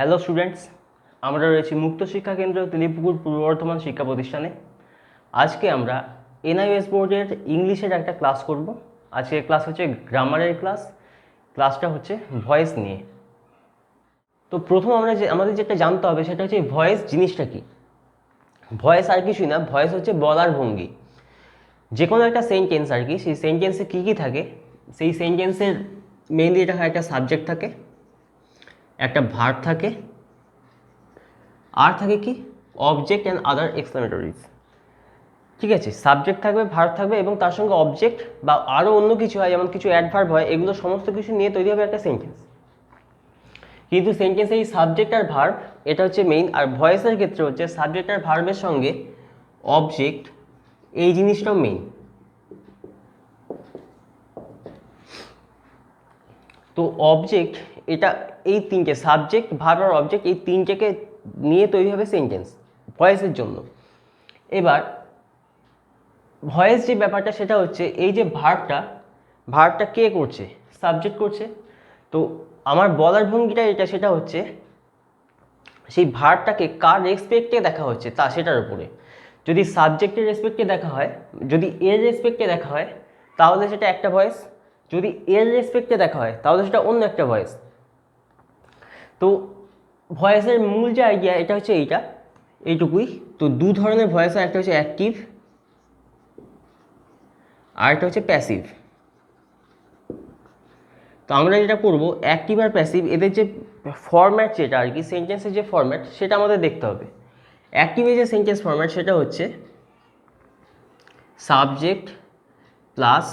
Hello students, আমরা রয়েছি মুক্ত শিক্ষা কেন্দ্র তেলিপুকুর পূর্ব বর্ধমান শিক্ষা প্রতিষ্ঠানে। আজকে আমরা এনআইএস বোর্ডের ইংলিশের একটা ক্লাস করব। আজকের ক্লাস হচ্ছে গ্রামারের ক্লাস। ক্লাসটা হচ্ছে ভয়েস নিয়ে। তো প্রথম আমাদের যেটা জানতে হবে সেটা হচ্ছে ভয়েস জিনিসটা কি। ভয়েস আর কিছুই না, ভয়েস হচ্ছে বলার ভঙ্গি। যে কোনো একটা সেন্টেন্স আর কি, সেই সেন্টেন্সে কী কী থাকে, সেই সেন্টেন্সের মেইনলি এটা হয় একটা সাবজেক্ট থাকে, একটা ভার্ব থাকে, আর থাকে কি অবজেক্ট অ্যান্ড আদার এক্সক্লেমেটরিজ। ঠিক আছে, সাবজেক্ট থাকবে, ভার্ব থাকবে এবং তার সঙ্গে অবজেক্ট বা আরও অন্য কিছু হয়, যেমন কিছু অ্যাডভার্ব হয়, এগুলো সমস্ত কিছু নিয়ে তৈরি হবে একটা সেন্টেন্স। কিন্তু সেন্টেন্সে এই সাবজেক্ট আর ভার্ব এটা হচ্ছে মেইন। আর ভয়েসের ক্ষেত্রে হচ্ছে সাবজেক্ট আর ভার্বের সঙ্গে অবজেক্ট, এই জিনিসটাও মেইন। তো অবজেক্ট এটা, এই তিনটে সাবজেক্ট, ভার্ব আর অবজেক্ট, এই তিনটেকে নিয়ে তৈরি হবে সেন্টেন্স ভয়েসের জন্য। এবার ভয়েস যে ব্যাপারটা সেটা হচ্ছে এই যে ভার্বটা কে করছে, সাবজেক্ট করছে। তো আমার বলার ভঙ্গিটা এটা, সেটা হচ্ছে সেই ভার্বটাকে কার রেসপেক্টে দেখা হচ্ছে সেটার উপরে। যদি সাবজেক্টের রেসপেক্টে দেখা হয়, যদি এর রেসপেক্টে দেখা হয় তাহলে সেটা একটা ভয়েস, যদি এর রেসপেক্টে দেখা হয় তাহলে সেটা অন্য একটা ভয়েস। তো ভয়েসের মূল যে আইডিয়া এটা হচ্ছে এইটুকুই। তো দু ধরনের ভয়েস হয়, একটা হচ্ছে অ্যাক্টিভ আর একটা হচ্ছে প্যাসিভ। তো আমরা যেটা করবো, অ্যাক্টিভ আর প্যাসিভ এদের যে ফরম্যাট, যেটা আর কি সেন্টেন্সের যে ফরম্যাট সেটা আমাদের দেখতে হবে। অ্যাক্টিভের যে সেন্টেন্স ফরম্যাট সেটা হচ্ছে subject plus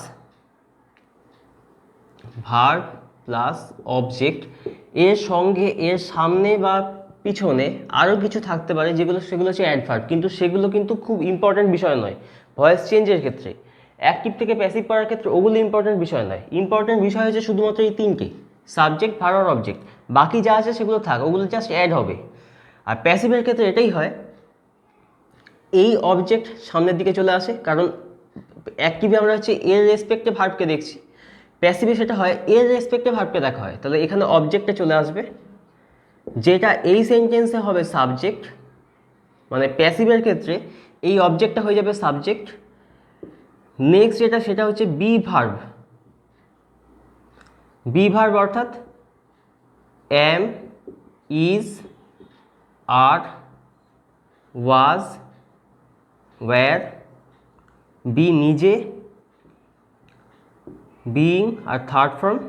verb plus object, এর সঙ্গে এর সামনে বা পিছনে আরও কিছু থাকতে পারে, সেগুলো হচ্ছে অ্যাডভার্ব, কিন্তু সেগুলো কিন্তু খুব ইম্পর্ট্যান্ট বিষয় নয় ভয়েস চেঞ্জের ক্ষেত্রে। অ্যাক্টিভ থেকে প্যাসিভ করার ক্ষেত্রে ওগুলো ইম্পর্ট্যান্ট বিষয় নয়। ইম্পর্ট্যান্ট বিষয় হচ্ছে শুধুমাত্র এই তিনটে, সাবজেক্ট, ভার্ব আর অবজেক্ট। বাকি যা আছে সেগুলো থাক, ওগুলো জাস্ট অ্যাড হবে। আর প্যাসিভের ক্ষেত্রে এটাই হয়, এই অবজেক্ট সামনের দিকে চলে আসে, কারণ অ্যাক্টিভে আমরা হচ্ছে এর রেসপেক্টে ভার্বকে দেখছি, প্যাসিভে সেটা হয় এর রেসপেক্টে ভার্বকে দেখা হয়। তাহলে এখানে অবজেক্টে চলে আসবে, যেটা এই সেন্টেন্সে হবে সাবজেক্ট। মানে প্যাসিভের ক্ষেত্রে এই অবজেক্টটা হয়ে যাবে সাবজেক্ট। নেক্সট যেটা সেটা হচ্ছে বি ভার্ব অর্থাৎ am, is, are, was, were, be নিজে, বিইং আর থার্ড ফর্ম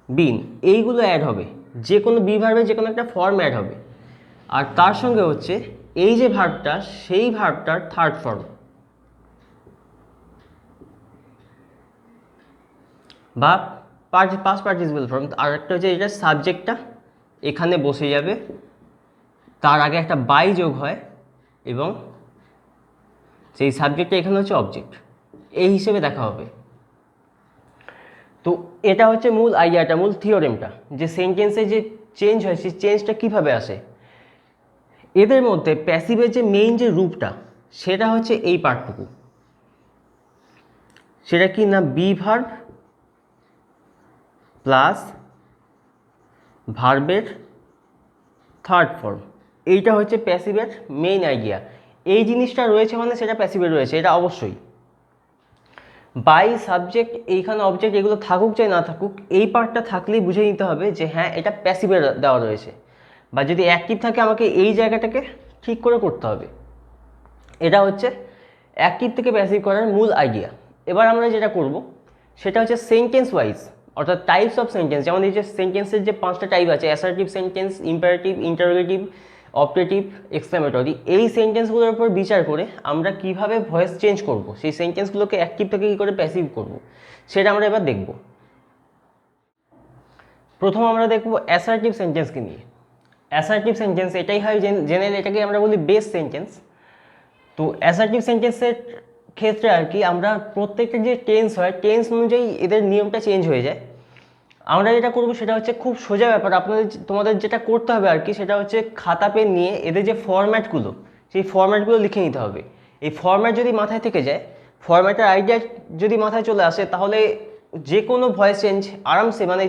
বিন, এইগুলো অ্যাড হবে। যে কোনো বি ভার্বে যে কোনো একটা ফর্ম অ্যাড হবে। আর তার সঙ্গে হচ্ছে এই যে ভার্বটা, সেই ভার্বটার থার্ড ফর্ম বা পাস্ট পার্টিসিপল ফর্ম। আর একটা হচ্ছে এটা সাবজেক্টটা এখানে বসে যাবে, তার আগে একটা বাই যোগ হয় এবং সেই সাবজেক্টটা এখানে হচ্ছে অবজেক্ট, এই হিসেবে দেখা হবে। তো এটা হচ্ছে মূল আইডিয়াটা, মূল থিওরেমটা, যে সেন্টেন্সে যে চেঞ্জ হয় সেই চেঞ্জটা কীভাবে আসে। এদের মধ্যে প্যাসিভের যে মেইন যে রূপটা সেটা হচ্ছে এই পার্টটুকু, সেটা কি না, বি ভার্ব প্লাস ভার্বের থার্ড ফর্ম। এইটা হচ্ছে প্যাসিভের মেইন আইডিয়া। এই জিনিসটা রয়েছে মানে সেটা প্যাসিভে রয়েছে, এটা অবশ্যই। বাই, সাবজেক্ট, এইখানে অবজেক্ট, এগুলো থাকুক চাই না থাকুক, এই পার্টটা থাকলেই বুঝে নিতে হবে যে হ্যাঁ এটা প্যাসিভে দেওয়া রয়েছে। বা যদি অ্যাক্টিভ থাকে আমাকে এই জায়গাটাকে ঠিক করে করতে হবে। এটা হচ্ছে অ্যাক্টিভ থেকে প্যাসিভ করার মূল আইডিয়া। এবার আমরা যেটা করব সেটা হচ্ছে সেন্টেন্স ওয়াইজ, অর্থাৎ টাইপস অফ সেন্টেন্স। যেমন এই যে সেন্টেন্সের যে 5টা টাইপ আছে, assertive sentence, imperative, interrogative, operative, exclamatory, এই সেন্টেন্সগুলোর উপর বিচার করে আমরা কিভাবে ভয়েস চেঞ্জ করব, সেই সেন্টেন্সগুলোকে অ্যাক্টিভ থেকে কী করে প্যাসিভ করব, সেটা আমরা এবার দেখব। প্রথম আমরা দেখব অ্যাসার্টিভ সেন্টেন্সকে নিয়ে। অ্যাসার্টিভ সেন্টেন্স এটাই হয়, জেনারেলি এটাকে আমরা বলি বেস সেন্টেন্স। তো অ্যাসার্টিভ সেন্টেন্সের ক্ষেত্রে আর কি আমরা প্রত্যেকটা যে টেন্স হয়, টেন্স অনুযায়ী এদের নিয়মটা চেঞ্জ হয়ে যায়। আমরা যেটা করবো সেটা হচ্ছে খুব সোজা ব্যাপার, তোমাদের যেটা করতে হবে আর কি, সেটা হচ্ছে খাতা পেন নিয়ে এদের যে ফরম্যাটগুলো, সেই ফরম্যাটগুলো লিখে নিতে হবে। এই ফরম্যাট যদি মাথায় থেকে যায়, ফরম্যাটের আইডিয়া যদি মাথায় চলে আসে, তাহলে যে কোনো ভয়েস চেঞ্জ আরামসে, মানে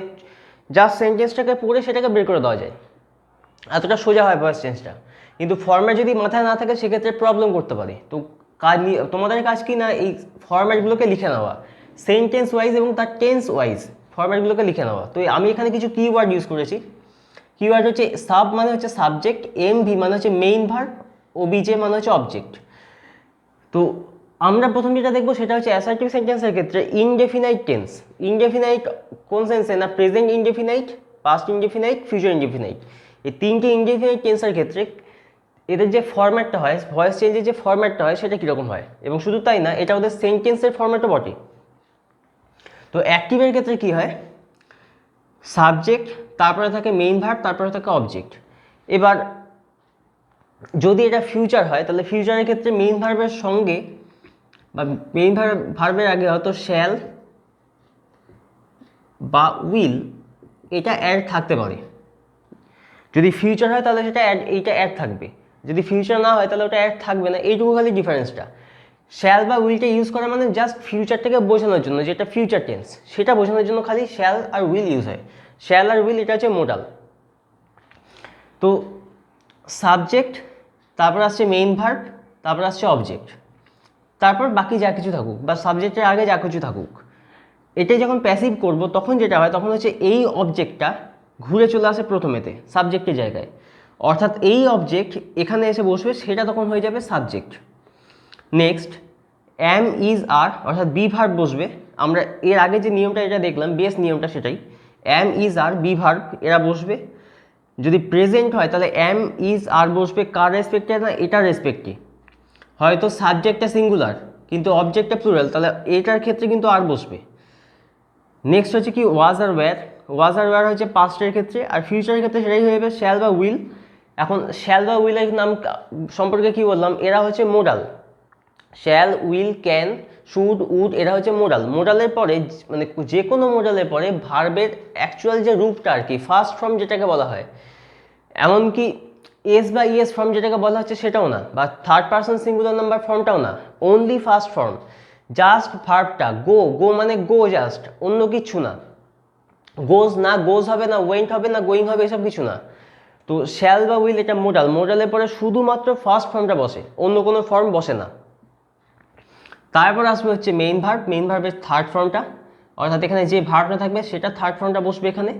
জাস্ট সেন্টেন্সটাকে পড়ে সেটাকে বের করে দেওয়া যায়। এতটা সোজা হয় ভয়েস চেঞ্জটা, কিন্তু ফরম্যাট যদি মাথায় না থাকে সেক্ষেত্রে প্রবলেম করতে পারে। তো তোমাদের কাজ কি না এই ফরম্যাটগুলোকে লিখে নেওয়া, সেন্টেন্স ওয়াইজ এবং তার টেন্স ওয়াইজ ফরম্যাটগুলোকে লিখে নেওয়া। তো আমি এখানে কিছু কিওয়ার্ড ইউজ করেছি। কিওয়ার্ড হচ্ছে সাব মানে হচ্ছে সাবজেক্ট, এমভি মানে হচ্ছে মেইন ভার্ব, ওবিজে মানে হচ্ছে অবজেক্ট। তো আমরা প্রথম যেটা দেখবো সেটা হচ্ছে অ্যাসার্টিভ সেন্টেন্সের ক্ষেত্রে ইনডেফিনাইট টেন্স। ইনডেফিনাইট কোন সেন্সে না, present indefinite, past indefinite, future indefinite. এই তিনটে ইনডেফিনাইট টেন্সের ক্ষেত্রে এদের যে ফরম্যাটটা হয়, ভয়েস চেঞ্জের যে ফরম্যাটটা হয় সেটা কীরকম হয়, এবং শুধু তাই না এটা ওদের সেন্টেন্সের ফরম্যাটও বটে। তো অ্যাক্টিভের ক্ষেত্রে কি হয়, সাবজেক্ট, তারপরে থাকে মেইন ভার্ব, তারপরে থাকে অবজেক্ট। এবার যদি এটা ফিউচার হয় তাহলে ফিউচারের ক্ষেত্রে মেইন ভার্বের সঙ্গে বা মেইন ভার্বের আগে হয়তো শ্যাল বা উইল এটা অ্যাড থাকতে পারে। যদি ফিউচার হয় তাহলে সেটা এইটা অ্যাড থাকবে, যদি ফিউচার না হয় তাহলে ওটা অ্যাড থাকবে না। এইটুকু খালি ডিফারেন্সটা। শ্যাল বা উইলটা ইউজ করা মানে জাস্ট ফিউচারটাকে বোঝানোর জন্য, যেটা ফিউচার টেন্স সেটা বোঝানোর জন্য খালি শ্যাল আর উইল ইউজ হয়। শ্যাল আর উইল এটা হচ্ছে মোডাল। তো সাবজেক্ট, তারপর আসছে মেইন ভার্ব, তারপর আসছে অবজেক্ট, তারপর বাকি যা কিছু থাকুক বা সাবজেক্টের আগে যা কিছু থাকুক। এটাই যখন প্যাসিভ করব তখন যেটা হয়, তখন হচ্ছে এই অবজেক্টটা ঘুরে চলে আসে প্রথমেতে সাবজেক্টের জায়গায়, অর্থাৎ এই অবজেক্ট এখানে এসে বসবে, সেটা তখন হয়ে যাবে সাবজেক্ট। নেক্সট অ্যাম ইজ আর, অর্থাৎ বি ভার্ব বসবে। আমরা এর আগে যে নিয়মটা এটা দেখলাম, বেস নিয়মটা সেটাই, am is are be verb এরা বসবে। যদি প্রেজেন্ট হয় তাহলে অ্যাম ইজ আর বসবে কার রেসপেক্টে না, এটার রেসপেক্টে। হয়তো সাবজেক্টটা সিঙ্গুলার কিন্তু অবজেক্টটা প্লুরাল, তাহলে এটার ক্ষেত্রে কিন্তু আর বসবে। নেক্সট হচ্ছে কি ওয়াজ আর ওয়্যার। ওয়াজ আর ওয়্যার হচ্ছে পাস্টের ক্ষেত্রে, আর ফিউচারের ক্ষেত্রে সেটাই হয়ে যাবে শ্যাল বা উইল। এখন শ্যাল বা উইলের নাম সম্পর্কে কি বললাম, এরা হচ্ছে modal. Shall, will, can, should, would এরা হচ্ছে মোডাল। মোডালের পরে মানে যে কোনো মোডালের পরে ভার্বের অ্যাকচুয়াল যে রূপটা আর কি, ফার্স্ট ফর্ম যেটাকে বলা হয়, এমনকি এস বা ইএস ফর্ম যেটাকে বলা হচ্ছে সেটাও না, বা থার্ড পার্সন সিঙ্গুলার নাম্বার ফর্মটাও না, অনলি ফার্স্ট ফর্ম। জাস্ট ভার্বটা গো, গো মানে গো, জাস্ট, অন্য কিছু না। গোজ না, গোজ হবে না, ওয়েন্ট হবে না, গোয়িং হবে, এসব কিছু না। তো শ্যাল বা উইল এটা মোডাল, মোডালের পরে শুধুমাত্র ফার্স্ট ফর্মটা বসে, অন্য কোনো ফর্ম বসে না। তারপর আসবে হচ্ছে মেইন ভার্ব, মেইন ভার্বের থার্ড ফর্মটা, অর্থাৎ এখানে যে ভার্বটা থাকবে সেটা থার্ড ফর্মটা বসবে এখানে।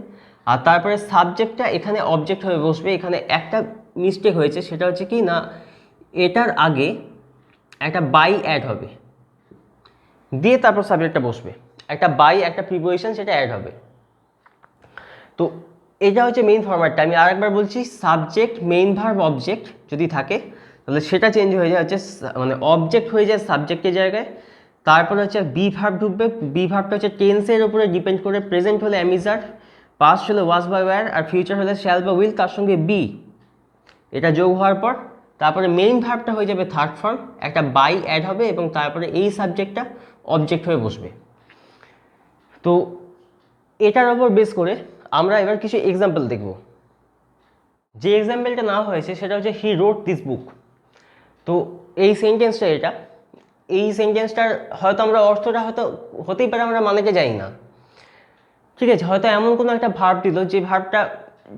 আর তারপরে সাবজেক্টটা এখানে অবজেক্ট হয়ে বসবে। এখানে একটা মিস্টেক হয়েছে, সেটা হচ্ছে কি না, এটার আগে একটা বাই অ্যাড হবে, দিয়ে তারপর সাবজেক্টটা বসবে। একটা বাই, একটা প্রিপোজিশন, সেটা অ্যাড হবে। তো এটা হচ্ছে মেইন ফরম্যাটটা। আমি আরেকবার বলছি, সাবজেক্ট, মেইন ভার্ব, অবজেক্ট যদি থাকে তাহলে সেটা চেঞ্জ হয়ে যায়, হচ্ছে মানে অবজেক্ট হয়ে যায় সাবজেক্টের জায়গায়। তারপরে হচ্ছে বি ভার্ব ঢুকবে। বি ভার্বটা হচ্ছে টেন্সের উপরে ডিপেন্ড করে, প্রেজেন্ট হলে অ্যাম ইজ আর, পাস্ট হলে ওয়াজ বা ওয়্যার, আর ফিউচার হলে শ্যাল বা উইল, তার সঙ্গে বি এটা যোগ হওয়ার পর তারপরে মেইন ভার্বটা হয়ে যাবে থার্ড ফর্ম, একটা বাই অ্যাড হবে এবং তারপরে এই সাবজেক্টটা অবজেক্ট হয়ে বসবে। তো এটার ওপর বেস করে আমরা এবার কিছু এক্সাম্পল দেখব। যে এক্সাম্পলটা না হয়েছে সেটা হচ্ছে হি রোট দিস বুক। তো এই সেন্টেন্সটা, এই সেন্টেন্সটার হয়তো আমরা অর্থটা হয়তো হতেই পারে আমরা মানেকে জানি না, ঠিক আছে, হয়তো এমন কোনো একটা ভার্ব দিল যে ভার্বটা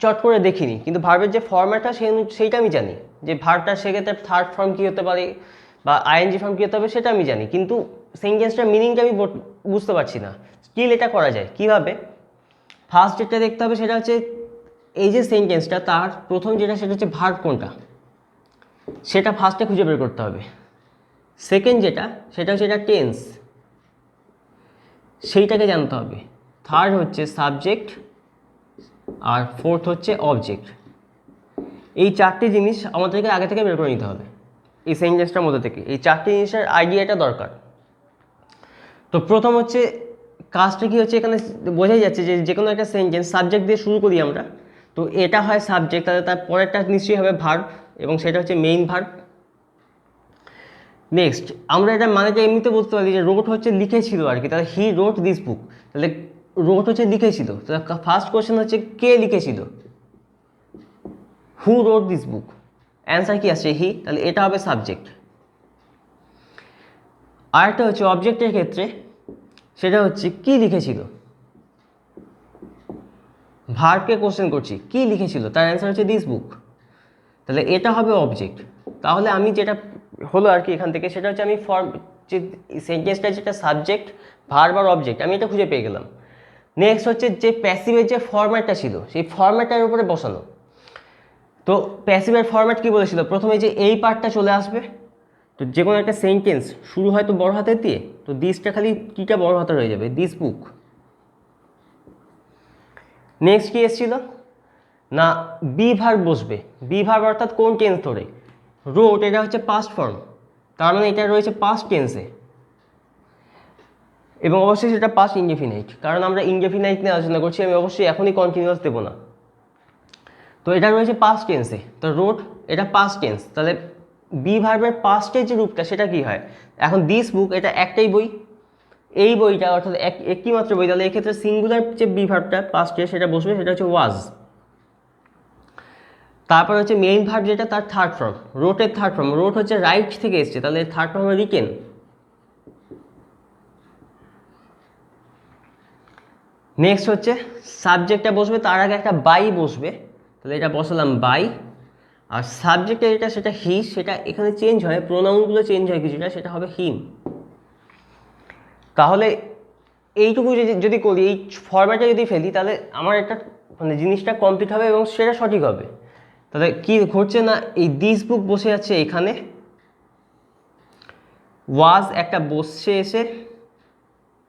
চট করে দেখিনি, কিন্তু ভার্বের যে ফর্ম্যাটটা সেইটা আমি জানি, যে ভার্বটা সেক্ষেত্রে থার্ড ফর্ম কী হতে পারে বা আইএনজি ফর্ম কী হতে হবে সেটা আমি জানি, কিন্তু সেন্টেন্সটার মিনিংটা আমি বুঝতে পারছি না। স্টিল এটা করা যায় কীভাবে, ফার্স্ট যেটা দেখতে হবে সেটা হচ্ছে এই যে সেন্টেন্সটা, তার প্রথম যেটা সেটা হচ্ছে ভার্ব কোনটা সেটা ফার্স্টে খুঁজে বের করতে হবে। সেকেন্ড যেটা সেটা হচ্ছে এটা টেন্স, সেইটাকে জানতে হবে। থার্ড হচ্ছে সাবজেক্ট, আর ফোর্থ হচ্ছে অবজেক্ট। এই চারটি জিনিস আমাদেরকে আগে থেকে বের করে নিতে হবে এই সেন্টেন্সটার মধ্যে থেকে। এই চারটি জিনিসের আইডিয়াটা দরকার। তো প্রথম হচ্ছে কাজটা কি হচ্ছে, এখানে বোঝাই যাচ্ছে যে যে কোনো একটা সেন্টেন্স সাবজেক্ট দিয়ে শুরু করি আমরা, তো এটা হয় সাবজেক্ট, তাহলে তার পরেরটা নিশ্চয়ই হবে ভার্ব, এবং সেটা হচ্ছে মেইন ভার্ব। নেক্সট আমরা এটা মানেটা এমনিতে বলতে পারি যে রোট হচ্ছে লিখেছিল আর কি, তাহলে হি রোট দিস বুক, তাহলে রোট হচ্ছে লিখেছিল, তাহলে ফার্স্ট কোয়েশ্চেন হচ্ছে কে লিখেছিল, হু রোট দিস বুক, অ্যান্সার কি আসছে হি, তাহলে এটা হবে সাবজেক্ট। আরেকটা হচ্ছে অবজেক্টের ক্ষেত্রে, সেটা হচ্ছে কি লিখেছিল, ভার্বকে কোশ্চেন করছি কি লিখেছিল, তার অ্যান্সার হচ্ছে দিস বুক। তাহলে এটা হবে অবজেক্ট। তাহলে আমি যেটা হলো আর কি এখান থেকে, সেটা হচ্ছে আমি যে সেন্টেন্সটা যেটা সাবজেক্ট ভার্ব আর অবজেক্ট আমি এটা খুঁজে পেয়ে গেলাম। নেক্সট হচ্ছে যে প্যাসিভের যে ফরম্যাটটা ছিল সেই ফরম্যাটটার উপরে বসানো। তো প্যাসিভের ফরম্যাট কি বলেছিল, প্রথমে যে এই পার্টটা চলে আসবে। তো যে কোনো একটা সেন্টেন্স শুরু হয় তো বড় হাতের দিয়ে, তো দিসটা খালি কিটা বড় হাতের হয়ে যাবে, দিস বুক। নেক্সট কি এসেছিল না, বি ভার্ব বসবে। বি ভার্ব অর্থাৎ কোন টেন্স ধরে, রোট, এটা হচ্ছে পাস্ট ফর্ম, তার মানে এটা রয়েছে পাস্ট টেন্সে, এবং অবশ্যই সেটা পাস্ট ইনডেফিনাইট, কারণ আমরা ইনডেফিনাইট নিয়ে আলোচনা করছি, আমি অবশ্যই এখনই কন্টিনিউয়াস দেবো না। তো এটা রয়েছে পাস্ট টেন্সে, তো রোট এটা পাস্ট টেন্স, তাহলে বি ভার্বের পাস্টের যে রূপটা সেটা কি হয়, এখন দিস বুক এটা একটাই বই, এই বইটা অর্থাৎ একটি মাত্র বই, তাহলে এক্ষেত্রে সিঙ্গুলার যে বি ভার্বটা পাস্টে সেটা বসবে, সেটা হচ্ছে ওয়াজ। তারপর হচ্ছে মেইন ভার্ব যেটা তার থার্ড ফর্ম, রোটের থার্ড ফর্ম, রোট হচ্ছে রাইট থেকে এসছে, তাহলে থার্ড ফর্ম হবে রিটেন। নেক্সট হচ্ছে সাবজেক্টটা বসবে, তার আগে একটা বাই বসবে, তাহলে এটা বসালাম বাই। আর সাবজেক্টটা যেটা সেটা হি, সেটা এখানে চেঞ্জ হয়, প্রোনাউনগুলো চেঞ্জ হয় কিছুটা, সেটা হবে হিম। তাহলে এইটুকু যদি করি, এই ফরম্যাটে যদি ফেলি, তাহলে আমার একটা মানে জিনিসটা কমপ্লিট হবে এবং সেটা সঠিক হবে। তাহলে কি ঘটছে না, এই দিস বুক বসে আছে এখানে, ওয়াজ একটা বসছে এসে,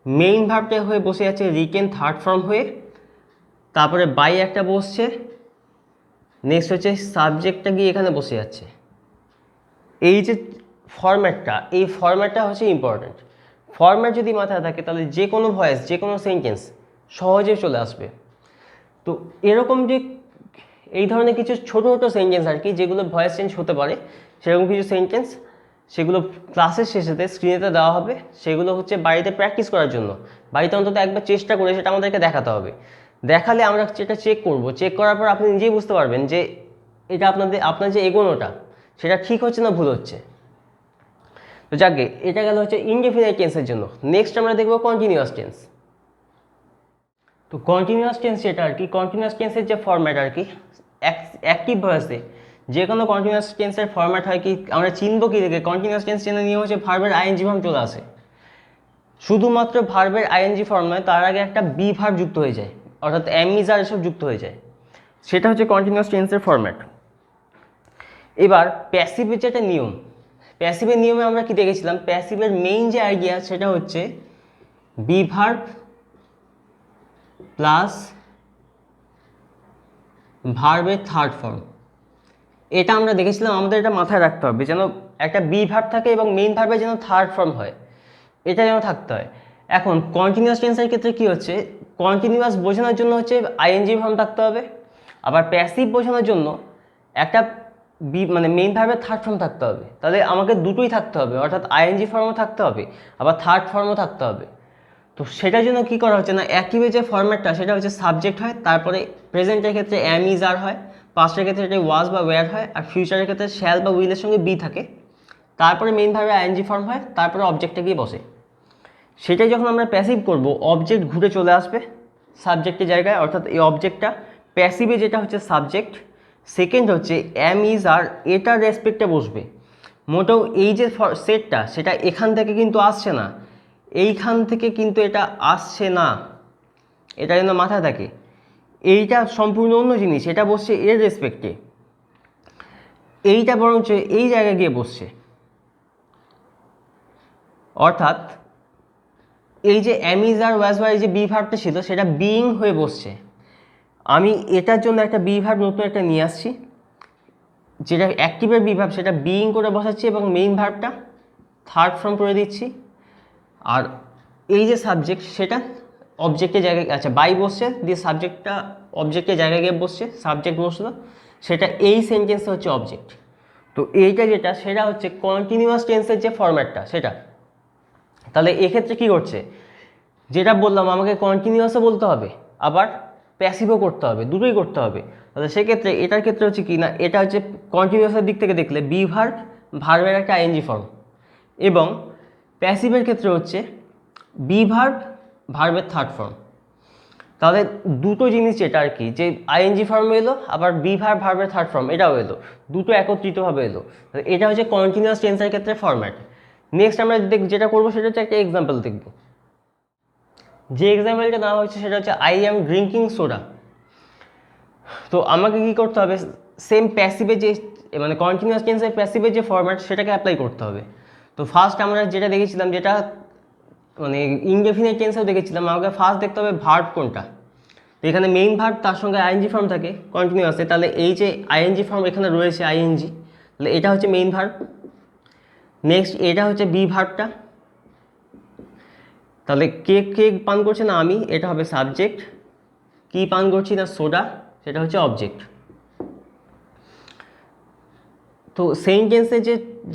মেইন ভার্বটা হয়ে বসে আছে রিটেন থার্ড ফর্ম হয়ে, তারপরে বাই একটা বসছে, নেক্সট হচ্ছে সাবজেক্টটা গিয়ে এখানে বসে যাচ্ছে। এই যে ফরম্যাটটা, এই ফরম্যাটটা হচ্ছে ইম্পর্ট্যান্ট। ফরম্যাট যদি মাথায় থাকে তাহলে যে কোনো ভয়েস, যে কোনো সেন্টেন্স সহজে চলে আসবে। তো এরকম যে এই ধরনের কিছু ছোটো ছোটো সেন্টেন্স আর কি, যেগুলো ভয়েস চেঞ্জ হতে পারে, সেরকম কিছু সেন্টেন্স, সেগুলো ক্লাসের শেষেতে স্ক্রিনেতে দেওয়া হবে, সেগুলো হচ্ছে বাড়িতে প্র্যাকটিস করার জন্য, বাড়িতে অন্তত একবার চেষ্টা করে সেটা আমাদেরকে দেখাতে হবে। দেখালে আমরা সেটা চেক করব, চেক করার পর আপনি নিজেই বুঝতে পারবেন যে এটা আপনার যে এগোনোটা সেটা ঠিক হচ্ছে না ভুল হচ্ছে। তো যাকে এটা গেল হচ্ছে ইনডেফিনাইট টেন্সের জন্য। নেক্সট আমরা দেখব কন্টিনিউয়াস টেন্স। তো কন্টিনিউয়াস টেন্স যেটা আর কি, কন্টিনিউয়াস টেন্সের যে ফরম্যাট আর কি, অ্যাক্টিভ ভয়েসে যে কোনো কন্টিনিউয়াস টেন্সের ফরম্যাট হয় কি, আমরা চিনব কি থেকে, কন্টিনিউয়াস টেন্স চেনার নিয়ম হচ্ছে ভার্বের আইএনজি ফর্ম চলে আসে। শুধুমাত্র ভার্বের আইএনজি ফর্ম নয়, তার আগে একটা বি ভার্ব যুক্ত হয়ে যায়, অর্থাৎ এম ইজ আর এসব যুক্ত হয়ে যায়, সেটা হচ্ছে কন্টিনিউয়াস টেন্সের ফরম্যাট। এবার প্যাসিভের যেটা নিয়ম, প্যাসিভের নিয়মে আমরা কি দেখেছিলাম, প্যাসিভের মেইন যে আইডিয়া সেটা হচ্ছে বি ভার্ব প্লাস ভার্বের থার্ড ফর্ম। এটা আমরা দেখেছিলাম, আমাদের এটা মাথায় রাখতে হবে যেন একটা বি ভার্ব থাকে এবং মেইন ভার্বের যেন থার্ড ফর্ম হয়, এটা যেন থাকতে হয়। এখন কন্টিনিউয়াস টেন্সের ক্ষেত্রে কি হচ্ছে, কন্টিনিউয়াস বোঝানোর জন্য হচ্ছে আইএনজি ফর্ম থাকতে হবে, আবার প্যাসিভ বোঝানোর জন্য একটা মানে মেইন ভার্বের থার্ড ফর্ম থাকতে হবে। তাহলে আমাকে দুটোই থাকতে হবে, অর্থাৎ আইএনজি ফর্মও থাকতে হবে, আবার থার্ড ফর্মও থাকতে হবে। তো সেটার জন্য কি করা হচ্ছে না, অ্যাক্টিভের যে ফরম্যাটটা সেটা হচ্ছে সাবজেক্ট হয়, তারপরে প্রেজেন্টের ক্ষেত্রে এম ইজ আর হয়, পাস্টের ক্ষেত্রে এটা ওয়াজ বা ওয়্যার হয়, আর ফিউচারের ক্ষেত্রে শ্যাল বা উইলের সঙ্গে বি থাকে, তারপরে মেইন ভার্বে আইএনজি ফর্ম হয়, তারপরে অবজেক্টে গিয়ে বসে। সেটাই যখন আমরা প্যাসিভ করব, অবজেক্ট ঘুরে চলে আসবে সাবজেক্টের জায়গায়, অর্থাৎ এই অবজেক্টটা প্যাসিভে যেটা হচ্ছে সাবজেক্ট, সেকেন্ড হচ্ছে এম ইজ আর, এটার রেসপেক্টে বসবে। মোটেও এই যে সেটটা সেটা এখান থেকে কিন্তু আসছে না, এইখান থেকে কিন্তু এটা আসছে না, এটা যেন মাথায় থাকে। এইটা সম্পূর্ণ অন্য জিনিস, এটা বসছে এর রেসপেক্টে, এইটা বরঞ্চ এই জায়গায় গিয়ে বসছে। অর্থাৎ এই যে অ্যামিজ আর ওয়াজ ওয়ার যে বি ভার্বটা ছিল সেটা বিইং হয়ে বসছে। আমি এটার জন্য একটা বি ভার্ব নতুন একটা নিয়ে আসছি, যেটা অ্যাক্টিভের বি ভার্ব সেটা বিইং করে বসাচ্ছি এবং মেইন ভার্বটা থার্ড ফর্ম করে দিচ্ছি। আর এই যে সাবজেক্ট সেটা অবজেক্টের জায়গায়, আচ্ছা বাই বসছে দিয়ে সাবজেক্টটা অবজেক্টের জায়গায় গিয়ে বসছে, সাবজেক্ট বসলো, সেটা এই সেন্টেন্সে হচ্ছে অবজেক্ট। তো এইটা যেটা সেটা হচ্ছে কন্টিনিউয়াস টেন্সের যে ফরম্যাটটা সেটা। তাহলে এক্ষেত্রে কি করছে, যেটা বললাম আমাকে কন্টিনিউয়াসও বলতে হবে আবার প্যাসিভও করতে হবে, দুটোই করতে হবে। তাহলে সেক্ষেত্রে এটার ক্ষেত্রে হচ্ছে কি না, এটা হচ্ছে কন্টিনিউয়াসের দিক থেকে দেখলে বি ভার্ব, ভার্বের একটা আইএনজি ফর্ম, এবং প্যাসিভের ক্ষেত্রে হচ্ছে বি ভার্ব, ভার্বের থার্ড ফর্ম। তাহলে দুটো জিনিস যেটা আর কি, যে আইএনজি ফর্ম এলো আবার বি ভার্বের থার্ড ফর্ম এটাও এলো, দুটো একত্রিতভাবে এলো। এটা হচ্ছে কন্টিনিউয়াস টেন্সের ক্ষেত্রে ফরম্যাট। নেক্সট আমরা যেটা করবো সেটা হচ্ছে একটা এক্সাম্পল দেখব। যে এক্সাম্পলটা দেওয়া হচ্ছে সেটা হচ্ছে আই অ্যাম ড্রিঙ্কিং সোডা। তো আমাকে কি করতে হবে, সেম প্যাসিভে যে মানে কন্টিনিউয়াস টেন্সের প্যাসিভের যে ফরম্যাট সেটাকে অ্যাপ্লাই করতে হবে। তো ফার্স্ট আমরা যেটা দেখেছিলাম, যেটা মানে ইনডেফিনিট টেন্সেও দেখেছিলাম, আমাকে ফার্স্ট দেখতে হবে ভার্ব কোনটা। তো এখানে মেইন ভার্ব তার সঙ্গে আইএনজি ফর্ম থাকে কন্টিনিউয়াসে, তাহলে এই যে আইএনজি ফর্ম এখানে রয়েছে আইএনজি, তাহলে এটা হচ্ছে মেইন ভার্ব। নেক্সট এটা হচ্ছে বি ভার্বটা, তাহলে কে কে পান করছে না আমি, এটা হবে সাবজেক্ট। কি পান করছি না সোডা, সেটা হচ্ছে অবজেক্ট। তো সেন্টেন্সে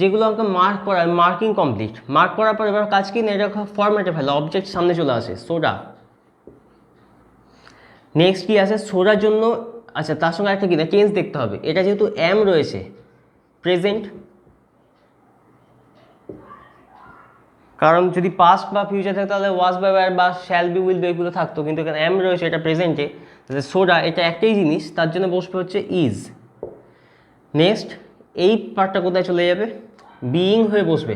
যেগুলো আমাকে মার্ক করা, মার্কিং কমপ্লিট, মার্ক করার পর এবার কাজ কি না, এটা ফরম্যাটে ফেলে, অবজেক্ট সামনে চলে আসে সোডা। নেক্সট কি আছে সোডার জন্য, আচ্ছা তার সঙ্গে একটা কি না টেন্স দেখতে হবে, এটা যেহেতু এম রয়েছে প্রেজেন্ট, কারণ যদি পাস্ট বা ফিউচার থাকতো তাহলে ওয়াজ বা ওয়্যার বা শ্যাল বি উইল বি এগুলো থাকতো, কিন্তু এখানে এম রয়েছে এটা প্রেজেন্টে, তাহলে সোডা এটা একটাই জিনিস, তার জন্য বসবে হচ্ছে ইজ। নেক্সট এই পার্টটা কোথায় চলে যাবে, বিইং হয়ে বসবে।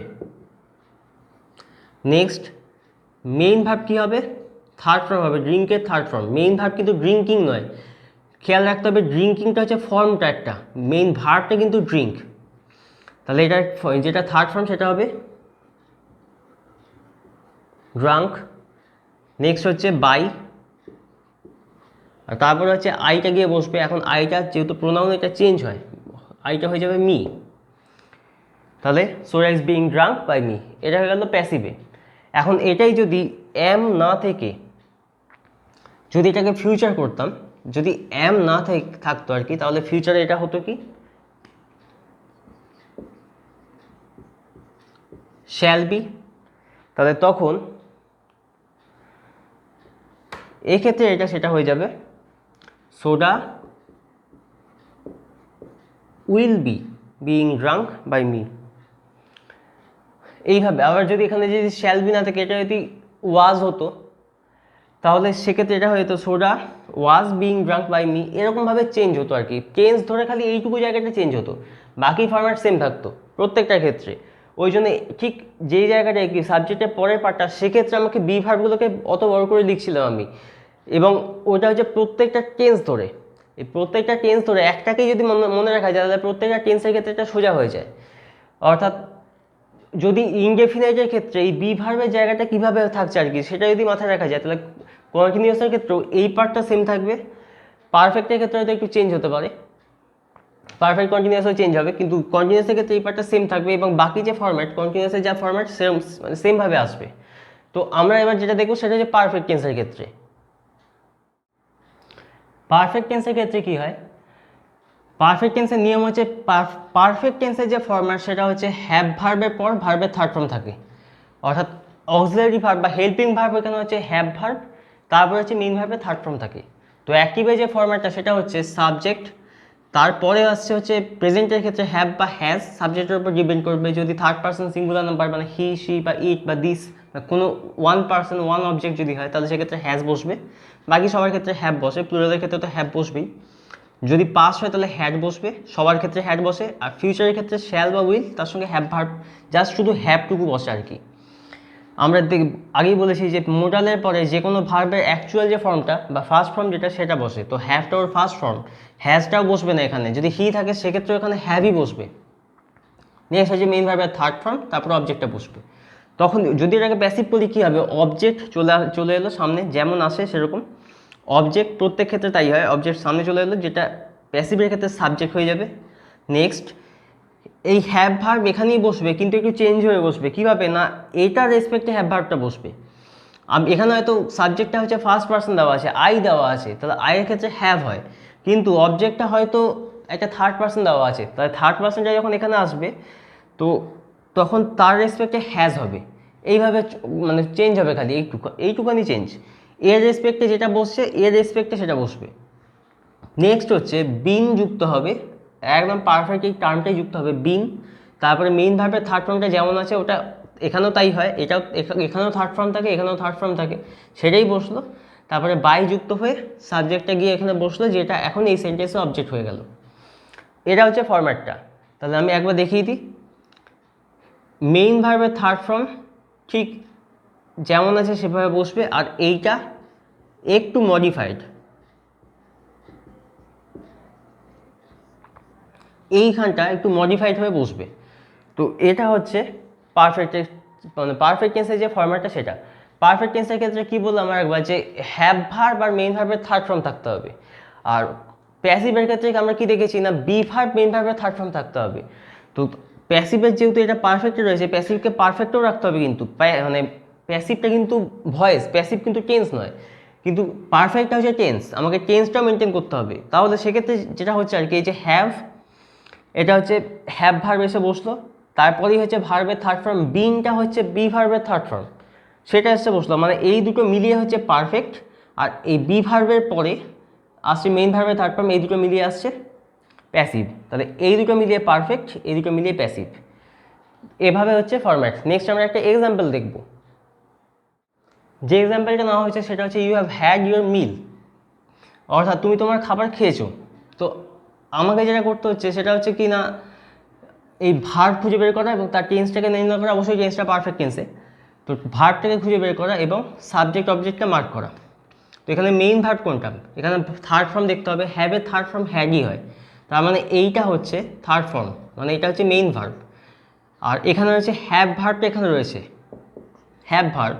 নেক্সট মেইন ভার্ব কী হবে, থার্ড ফর্ম হবে, ড্রিঙ্কের থার্ড ফর্ম। মেইন ভার্ব কিন্তু ড্রিঙ্কিং নয়, খেয়াল রাখতে হবে ড্রিঙ্কিংটা হচ্ছে ফর্মটা একটা, মেইন ভার্বটা কিন্তু ড্রিঙ্ক। তাহলে এটা যেটা থার্ড ফর্ম সেটা হবে ড্রাঙ্ক। নেক্সট হচ্ছে বাই, আর তারপরে হচ্ছে আইটা গিয়ে বসবে। এখন আইটা যেহেতু প্রোনাউন এটা চেঞ্জ হয়, আইটা হয়ে যাবে মি। তাহলে soda is being drunk by me, এটা হয়ে গেল প্যাসিভে। এখন এটাই যদি এম না থেকে যদি এটাকে ফিউচার করতাম, যদি এম না থাকতো আর কি, তাহলে ফিউচারে এটা হতো কি শ্যাল বি। তাহলে তখন এক্ষেত্রে এটা সেটা হয়ে যাবে soda will be being drunk by me. এইভাবে আবার যদি এখানে যদি শ্যাল বি না থাকে, এটা যদি ওয়াজ হতো, তাহলে সেক্ষেত্রে এটা হয়তো soda was being drunk by me, এরকমভাবে চেঞ্জ হতো আর কি। টেন্স ধরে খালি এইটুকু জায়গাটা চেঞ্জ হতো, বাকি ফরম্যাট সেম থাকতো প্রত্যেকটার ক্ষেত্রে। ওই জন্য ঠিক যেই জায়গাটায় কি সাবজেক্টের পরের পার্টটা, সেক্ষেত্রে আমাকে বি ভার্বগুলোকে অত বড় করে লিখছিলাম আমি, এবং ওটা হচ্ছে প্রত্যেকটা টেন্স ধরে, এই প্রত্যেকটা টেন্স ধরে একটাকেই যদি মনে রাখা যায়, তাহলে প্রত্যেকটা টেন্সের ক্ষেত্রে এটা সোজা হয়ে যায়। অর্থাৎ যদি ইনডেফিনাইটের ক্ষেত্রে এই বি ভার্বের জায়গাটা কীভাবে থাকছে আর কি, সেটা যদি মাথায় রাখা যায়, তাহলে কন্টিনিউয়াসের ক্ষেত্রেও এই পার্টটা সেম থাকবে। পারফেক্টের ক্ষেত্রে হয়তো একটু চেঞ্জ হতে পারে, পারফেক্ট কন্টিনিউয়াসও চেঞ্জ হবে, কিন্তু কন্টিনিউয়াসের ক্ষেত্রে এই পার্টটা সেম থাকবে, এবং বাকি যে ফরম্যাট কন্টিনিউয়াসের যা ফরম্যাট সেম মানে সেমভাবে আসবে। তো আমরা এবার যেটা দেখবো সেটা হচ্ছে পারফেক্ট টেন্সের ক্ষেত্রে। পারফেক্ট টেন্সের ক্ষেত্রে কী হয়, পারফেক্ট টেন্সের নিয়ম হচ্ছে পারফেক্ট টেন্সের যে ফরম্যাট সেটা হচ্ছে হ্যাভ ভার্বের পর ভার্বের থার্ড ফর্ম থাকে, অর্থাৎ অক্সিলারি ভার্ব বা হেল্পিং ভার্ব এখানে হচ্ছে হ্যাভ ভার্ব, তারপর হচ্ছে মেইন ভার্বের থার্ড ফর্ম থাকে। তো অ্যাক্টিভে যে ফরম্যাটটা সেটা হচ্ছে সাবজেক্ট, তারপরে আসছে হচ্ছে প্রেজেন্টের ক্ষেত্রে হ্যাভ বা হ্যাজ, সাবজেক্টের উপর ডিপেন্ড করবে। যদি থার্ড পার্সন সিঙ্গুলার নাম্বার মানে হি শি বা ইট বা দিস বা কোনো ওয়ান পার্সন ওয়ান অবজেক্ট যদি হয়, তাহলে সেক্ষেত্রে হ্যাজ বসবে। বাকি সবার ক্ষেত্রে হ্যাভ বসে, প্লুরালের ক্ষেত্রে তো হ্যাভ বসবেই। যদি পাস হয় তাহলে হ্যাড বসবে, সবার ক্ষেত্রে হ্যাড বসে। আর ফিউচারের ক্ষেত্রে শ্যাল বা উইল, তার সঙ্গে হ্যাভ ভার্ব, জাস্ট শুধু হ্যাভটুকু বসে আর কি। আমরা আগেই বলেছি যে মোডালের পরে যে কোনো ভার্বের অ্যাকচুয়াল যে ফর্মটা বা ফার্স্ট ফর্ম যেটা সেটা বসে, তো হ্যাভটা ওর ফার্স্ট ফর্ম, হ্যাজটাও বসবে না এখানে। যদি হি থাকে সেক্ষেত্রে এখানে হ্যাভই বসবে। নেক্সট হচ্ছে মেইন ভার্বের থার্ড ফর্ম, তারপর অবজেক্টটা বসবে। তখন যদি এটাকে প্যাসিভ বলি কী হবে, অবজেক্ট চলে এলো সামনে, যেমন আসে সেরকম অবজেক্ট, প্রত্যেক ক্ষেত্রে তাই হয়, অবজেক্ট সামনে চলে এলো, যেটা প্যাসিভের ক্ষেত্রে সাবজেক্ট হয়ে যাবে। নেক্সট এই হ্যাভ ভার্ব এখানেই বসবে, কিন্তু একটু চেঞ্জ হয়ে বসবে, কীভাবে না এইটার রেসপেক্টে হ্যাভ ভার্বটা বসবে। এখানে হয়তো সাবজেক্টটা হচ্ছে ফার্স্ট পার্সন দেওয়া আছে, আই দেওয়া আছে, তাহলে আইয়ের ক্ষেত্রে হ্যাভ হয়, কিন্তু অবজেক্টটা হয়তো একটা থার্ড পার্সন দেওয়া আছে, তাহলে থার্ড পার্সনটা যখন এখানে আসবে, তো তখন তার রেসপেক্টে হ্যাজ হবে। এইভাবে মানে চেঞ্জ হবে, খালি এইটুকানি চেঞ্জ। এর রেসপেক্টে যেটা বসছে এর রেসপেক্টে সেটা বসবে। নেক্সট হচ্ছে বিন যুক্ত হবে, একদম পারফেক্ট এই টার্মটাই যুক্ত হবে বিন। তারপরে মেইন ভার্বের থার্ড ফর্মটা যেমন আছে ওটা এখানেও তাই হয়, এটাও এখানেও থার্ড ফর্ম থাকে, এখানেও থার্ড ফর্ম থাকে, সেটাই বসলো। তারপরে বাই যুক্ত হয়ে সাবজেক্টটা গিয়ে এখানে বসলো, যেটা এখন এই সেন্টেন্সে অবজেক্ট হয়ে গেল। এটা হচ্ছে ফরম্যাটটা। তাহলে আমি একবার দেখিয়ে দিই। মেইন ভার্বের থার্ড ফর্ম ঠিক যেমন আছে সেভাবে বসবে, আর এইটা একটু মডিফাইড, এইখানটা একটু মডিফাইড হয়ে বসবে। তো এটা হচ্ছে পারফেক্ট, মানে পারফেক্ট টেন্সের যে ফরম্যাটটা সেটা। পারফেক্ট টেন্সের ক্ষেত্রে কী বললাম আমার একবার, যে হ্যাভ ভার্ব আর মেইন ভার্বের থার্ড ফর্ম থাকতে হবে। আর প্যাসিভের ক্ষেত্রে আমরা কি দেখেছি না, বি ভার্ব মেইন ভার্বের থার্ড ফর্ম থাকতে হবে। তো প্যাসিভের যেহেতু এটা পারফেক্টে রয়েছে, প্যাসিভকে পারফেক্টও রাখতে হবে, কিন্তু মানে প্যাসিভটা কিন্তু ভয়েস, প্যাসিভ কিন্তু টেন্স নয়, কিন্তু পারফেক্টটা হচ্ছে টেন্স, আমাকে টেন্সটাও মেনটেন করতে হবে। তাহলে সেক্ষেত্রে যেটা হচ্ছে আর কি, এই যে হ্যাভ, এটা হচ্ছে হ্যাভ ভার্ব এসে বসলো, তারপরেই হচ্ছে ভার্বের থার্ড ফর্ম বিনটা হচ্ছে বি ভার্বের থার্ড ফর্ম, সেটা এসে বসলো, মানে এই দুটো মিলিয়ে হচ্ছে পারফেক্ট। আর এই বি ভার্বের পরে আসছে মেইন ভার্বের থার্ড ফর্ম, এই দুটো মিলিয়ে আসছে প্যাসিভ। তাহলে এই দুটো মিলিয়ে পারফেক্ট, এই দুটো মিলিয়ে প্যাসিভ, এভাবে হচ্ছে ফরম্যাট। নেক্সট আমরা একটা এক্সাম্পল দেখব। যে এক্সাম্পলটা নেওয়া হয়েছে সেটা হচ্ছে you have had your meal, অর্থাৎ তুমি তোমার খাবার খেয়েছো। তো আমাকে যেটা করতে হচ্ছে সেটা হচ্ছে কি না, এই ভার্ব খুঁজে বের করা এবং তার টেন্সটাকে নির্ণয় করা, অবশ্যই টেন্সটা পারফেক্ট টেন্সে। তো ভার্বটাকে খুঁজে বের করা এবং সাবজেক্ট অবজেক্টটা মার্ক করা। তো এখানে মেইন ভার্ব কোনটা, এখানে থার্ড ফর্ম দেখতে হবে, হ্যাভের থার্ড ফর্ম হ্যাডই হয়, তার মানে এইটা হচ্ছে থার্ড ফর্ম, মানে এটা হচ্ছে মেইন ভার্ব। আর এখানে রয়েছে হ্যাভ ভার্বটা, এখানে রয়েছে হ্যাভ ভার্ব,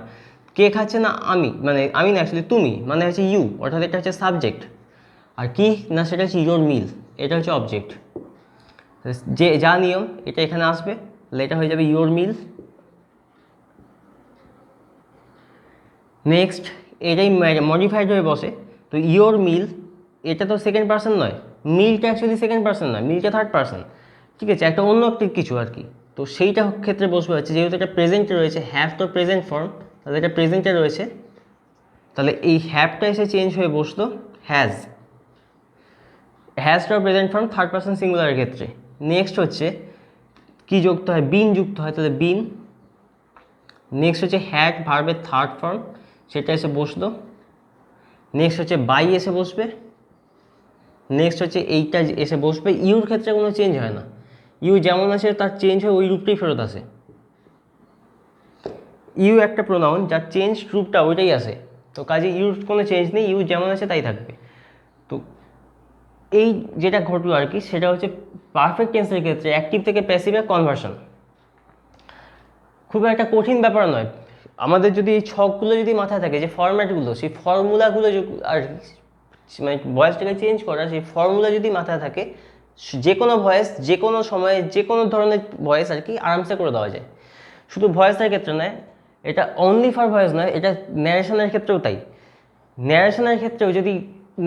কে খাচ্ছে না আমি, মানে আমি না অ্যাকচুয়ালি তুমি, মানে হচ্ছে ইউ, অর্থাৎ এটা হচ্ছে সাবজেক্ট। আর কি না, সেটা হচ্ছে ইউর মিল, এটা হচ্ছে অবজেক্ট। যে যা নিয়ম এটা এখানে আসবে, তাহলে এটা হয়ে যাবে ইউর মিল। নেক্সট এটাই মডিফাইড হয়ে বসে, তো ইউর মিল এটা তো সেকেন্ড পার্সন নয়, মিলটা অ্যাকচুয়ালি সেকেন্ড পার্সন নয়, মিলটা থার্ড পার্সন, ঠিক আছে, একটা অন্য একটি কিছু আর কি। তো সেইটা ক্ষেত্রে বসবে হচ্ছে, যেহেতু এটা প্রেজেন্টে রয়েছে, হ্যাভ তো প্রেজেন্ট ফর্ম, তাহলে এটা প্রেজেন্টে রয়েছে, তাহলে এই হ্যাভটা এসে চেঞ্জ হয়ে বসলো হ্যাজ, হ্যাজটাও প্রেজেন্ট ফর্ম থার্ড পার্সন সিঙ্গুলারের ক্ষেত্রে। নেক্সট হচ্ছে কি যুক্ত হয়, বিন যুক্ত হয়, তাহলে বিন। নেক্সট হচ্ছে হ্যাড ভার্বের থার্ড ফর্ম, সেটা এসে বসলো। নেক্সট হচ্ছে বাই এসে বসবে। নেক্সট হচ্ছে এইটা এসে বসবে। ইউর ক্ষেত্রে কোনো চেঞ্জ হয় না, ইউ যেমন আছে তার চেঞ্জ হয়ে ওই রূপটাই ফেরত আসে। ইউ একটা প্রোনাউন, যার চেঞ্জ রূপটা ওইটাই আসে, তো কাজে ইউর কোনো চেঞ্জ নেই, ইউ যেমন আছে তাই থাকবে। তো এই যেটা ঘটলো আর কি, সেটা হচ্ছে পারফেক্ট টেন্সের ক্ষেত্রে অ্যাক্টিভ থেকে প্যাসিভে কনভার্সন। খুব একটা কঠিন ব্যাপার নয়, আমাদের যদি এই ছকগুলো যদি মাথায় থাকে, যে ফরম্যাটগুলো, সেই ফর্মুলাগুলো আর মানে ভয়েসটাকে চেঞ্জ করা, সেই ফর্মুলা যদি মাথায় থাকে, যে কোনো ভয়েস যে কোনো সময়ে যে কোনো ধরনের ভয়েস আর কি আরামসে করে দেওয়া যায়। শুধু ভয়েসের ক্ষেত্রে নয়, এটা অনলি ফর ভয়েস নয়, এটা ন্যারেশনের ক্ষেত্রেও তাই। ন্যারেশনের ক্ষেত্রেও যদি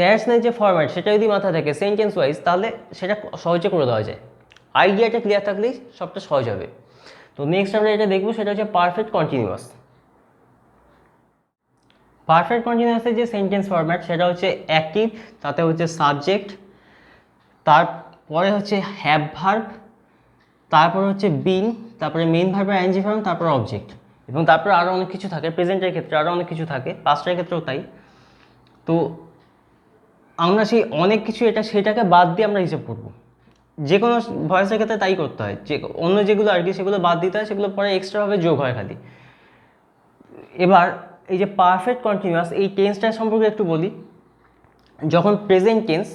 ন্যারেশনের যে ফরম্যাট সেটা যদি মাথায় থাকে সেন্টেন্স ওয়াইজ, তাহলে সেটা সহজে করে দেওয়া যায়। আইডিয়াটা ক্লিয়ার থাকলেই সবটা সহজ হবে। তো নেক্সট আমরা এটা দেখবো, সেটা হচ্ছে পারফেক্ট কন্টিনিউয়াস। পারফেক্ট কন্টিনিউয়াসের যে সেন্টেন্স ফরম্যাট সেটা হচ্ছে অ্যাক্টিভ, তাতে হচ্ছে সাবজেক্ট, তারপরে হচ্ছে হ্যাভ ভার্ব, তারপর হচ্ছে বিন, তারপরে মেইন ভার্বের আইএনজি ফর্ম, তারপর অবজেক্ট, এবং তারপরে আরও অনেক কিছু থাকে। প্রেজেন্টের ক্ষেত্রে আরও অনেক কিছু থাকে, পাস্টের ক্ষেত্রেও তাই। তো আমরা সেই অনেক কিছু সেটাকে বাদ দিয়ে আমরা হিসেব করবো। যে কোনো ভয়েসের ক্ষেত্রে তাই করতে হয়, যে অন্য যেগুলো আর কি সেগুলো বাদ দিতে হয়, সেগুলো পরে এক্সট্রাভাবে যোগ হয় খালি। এবার এই যে পারফেক্ট কন্টিনিউয়াস, এই টেন্সটা সম্পর্কে একটু বলি। যখন প্রেজেন্ট টেন্স,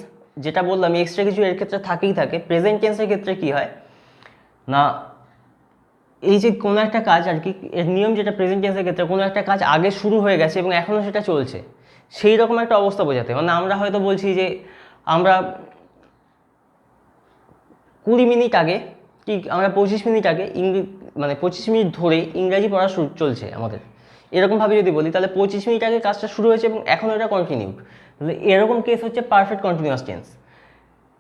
যেটা বললাম এক্সট্রা কিছু এর ক্ষেত্রে থাকেই থাকে, প্রেজেন্ট টেন্সের ক্ষেত্রে কি হয় না, এই যে কোনো একটা কাজ আর কি, এর নিয়ম যেটা প্রেজেন্ট টেন্সের ক্ষেত্রে, কোনো একটা কাজ আগে শুরু হয়ে গেছে এবং এখনও সেটা চলছে, সেই রকম একটা অবস্থা বোঝাতে। মানে আমরা হয়তো বলছি যে আমরা 20 মিনিট আগে কি আমরা 25 মিনিট আগে মানে 25 মিনিট ধরে ইংরাজি পড়া চলছে আমাদের, এরকমভাবে যদি বলি, তাহলে 25 মিনিট আগে কাজটা শুরু হয়েছে এবং এখনও এটা কন্টিনিউ। তাহলে এরকম কেস হচ্ছে পারফেক্ট কন্টিনিউয়াস টেন্স।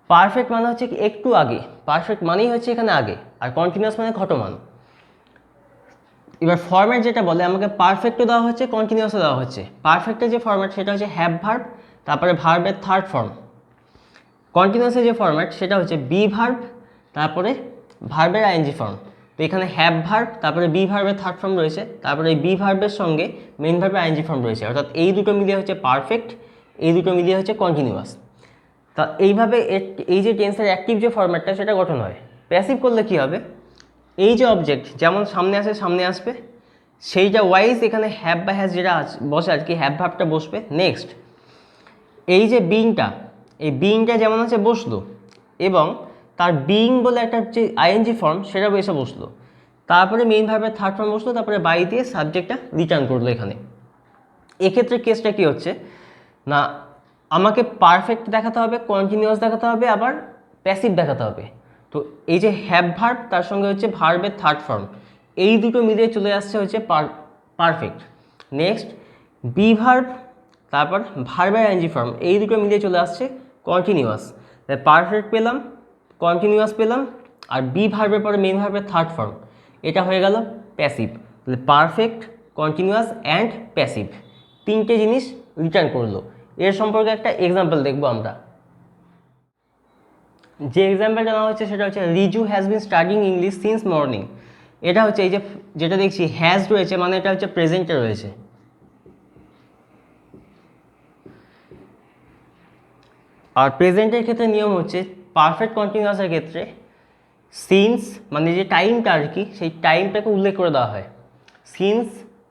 পারফেক্ট মানে হচ্ছে একটু আগে, পারফেক্ট মানেই হচ্ছে এখানে আগে, আর কন্টিনিউয়াস মানে ঘটমান। এবার ফরম্যাট যেটা বলে, আমাকে পারফেক্টও দেওয়া হচ্ছে, কন্টিনিউয়াসও দেওয়া হচ্ছে। পারফেক্টের যে ফরম্যাট সেটা হচ্ছে হ্যাভ ভার্ব, তারপরে ভার্বের থার্ড ফর্ম। কন্টিনিউয়াসের যে ফরম্যাট সেটা হচ্ছে বি ভার্ব, তারপরে ভার্বের আইএনজি ফর্ম। তো এখানে হ্যাভ ভার্ব, তারপরে বি ভার্বের থার্ড ফর্ম রয়েছে, তারপরে এই বি ভার্বের সঙ্গে মেইন ভার্বের আইএনজি ফর্ম রয়েছে, অর্থাৎ এই দুটো মিলিয়ে হচ্ছে পারফেক্ট, এই দুটো মিলিয়ে হচ্ছে কন্টিনিউয়াস। তা এইভাবে এই যে টেন্সের অ্যাক্টিভ যে ফরম্যাটটা সেটা গঠন হয়। প্যাসিভ করলে কি হবে, এই যে অবজেক্ট যেমন সামনে আসে সামনে আসবে, সেইটা ওয়াইজ এখানে হ্যাভ বা হ্যাজ যেটা বসে আর কি, হ্যাভ ভার্বটা বসবে। নেক্সট এই যে বিইংটা, এই বিইংটা যেমন আছে বসলো, এবং তার বিইং বলে একটা যে আইএনজি ফর্ম সেটা এসে বসলো, তারপরে মেইন ভার্বের থার্ড ফর্ম বসলো, তারপরে বাই দিয়ে সাবজেক্টটা রিটার্ন করলো। এখানে এক্ষেত্রে কেসটা কি হচ্ছে না, আমাকে পারফেক্ট দেখাতে হবে, কন্টিনিউয়াস দেখাতে হবে, আবার প্যাসিভ দেখাতে হবে। তো এই যে হ্যাভ ভার্ব তার সঙ্গে হচ্ছে ভার্বের থার্ড ফর্ম, এই দুটো মিলিয়ে চলে আসছে হচ্ছে পারফেক্ট। নেক্সট বি ভার্ব, তারপর ভার্বের আইএনজি ফর্ম, এই দুটো মিলিয়ে চলে আসছে কন্টিনিউয়াস। পারফেক্ট পেলাম, কন্টিনিউয়াস পেলাম, আর বি ভার্বের পরে মেইন ভার্বের থার্ড ফর্ম, এটা হয়ে গেল প্যাসিভ। তাহলে পারফেক্ট, কন্টিনিউয়াস অ্যান্ড প্যাসিভ, তিনটে জিনিস রিটার্ন করলো। এর সম্পর্কে একটা এক্সাম্পল দেখবো আমরা। যে এক্সাম্পলটা নেওয়া হচ্ছে সেটা হচ্ছে Riju has been studying English since morning. এটা হচ্ছে এই যে যেটা দেখছি হ্যাজ রয়েছে, মানে এটা হচ্ছে প্রেজেন্টে রয়েছে। আর প্রেজেন্টের ক্ষেত্রে নিয়ম হচ্ছে পারফেক্ট কন্টিনিউয়াসের ক্ষেত্রে সিন্স মানে যে টাইমটা আর কি, সেই টাইমটাকে উল্লেখ করে দেওয়া হয় সিন্স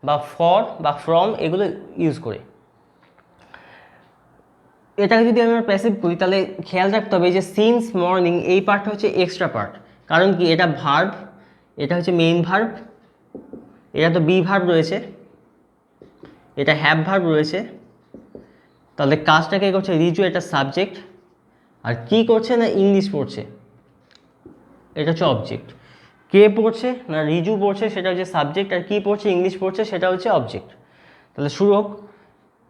বা ফর বা ফ্রম এগুলো ইউজ করে। এটাকে যদি আমরা প্যাসিভ করি তাহলে খেয়াল রাখতে হবে যে সিন্স মর্নিং এই পার্টটা হচ্ছে এক্সট্রা পার্ট, কারণ কি এটা ভার্ব, এটা হচ্ছে মেইন ভার্ব, এটা তো বি ভার্ব রয়েছে, এটা হ্যাভ ভার্ব রয়েছে। তাহলে কাজটা কে করছে, রিজু, এটা সাবজেক্ট, আর কি করছে না ইংলিশ পড়ছে, এটা হচ্ছে অবজেক্ট। কে পড়ছে না রিজু পড়ছে, সেটা হচ্ছে সাবজেক্ট, আর কি পড়ছে ইংলিশ পড়ছে সেটা হচ্ছে অবজেক্ট। তাহলে শুরু হোক,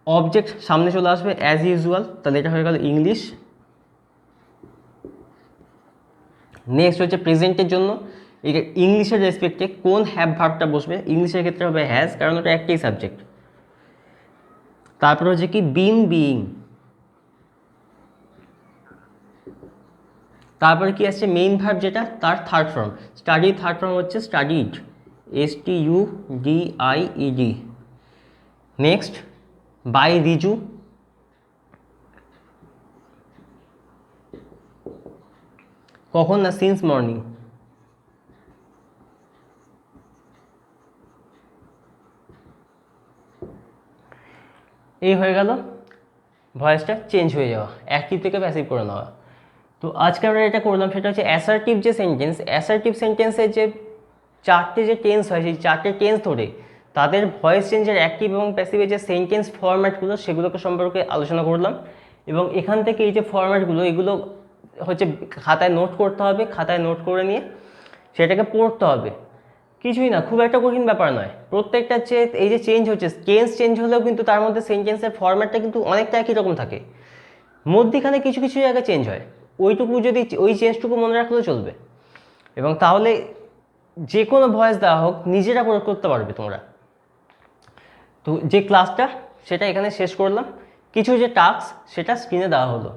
অবজেক্ট সামনে চলে আসবে অ্যাজ ইউজুয়াল, তাহলে এটা হয়ে গেল ইংলিশ। নেক্সট হচ্ছে প্রেজেন্টের জন্য এটা ইংলিশের রেসপেক্টে কোন হ্যাভ ভার্বটা বসবে, ইংলিশের ক্ষেত্রে হবে হ্যাজ, কারণ ওটা একটাই সাবজেক্ট। তারপর হচ্ছে কি বিন বিইং, তারপরে কি আসছে মেইন ভার্ব যেটা তার third form, study third form হচ্ছে স্টাডিড, STUDIED। নেক্সট বাই রিজু, কখন না সিন্স মর্নিং। এই হয়ে গেল ভয়েসটা চেঞ্জ হয়ে যাওয়া, অ্যাক্টিভ থেকে প্যাসিভ করে নেওয়া। তো আজকে আমরা এটা করলাম সেটা হচ্ছে অ্যাসার্টিভ যে সেন্টেন্স, অ্যাসার্টিভ সেন্টেন্সের যে চারটে যে টেন্স হয় সেই চারটে টেন্স ধরে তাদের ভয়েস চেঞ্জের অ্যাক্টিভ এবং প্যাসিভের যে সেন্টেন্স ফরম্যাটগুলো সেগুলোকে সম্পর্কে আলোচনা করলাম। এবং এখান থেকে এই যে ফরম্যাটগুলো এগুলো হচ্ছে খাতায় নোট করতে হবে, খাতায় নোট করে নিয়ে সেটাকে পড়তে হবে। কিছুই না, খুব একটা কঠিন ব্যাপার নয়। প্রত্যেকটা এই যে চেঞ্জ হচ্ছে, টেন্স চেঞ্জ হলেও কিন্তু তার মধ্যে সেন্টেন্সের ফরম্যাটটা কিন্তু অনেকটা একই রকম থাকে, মধ্যিখানে কিছু কিছু জায়গায় চেঞ্জ হয়, ওইটুকু যদি ওই চেঞ্জটুকু মনে রাখলেও চলবে। এবং তাহলে যে কোনো ভয়েস দেওয়া হোক নিজেরা প্রয়োগ করতে পারবে তোমরা। তো যে ক্লাসটা সেটা এখানে শেষ করলাম, কিছু যে টাস্ক সেটা স্ক্রিনে দেওয়া হলো।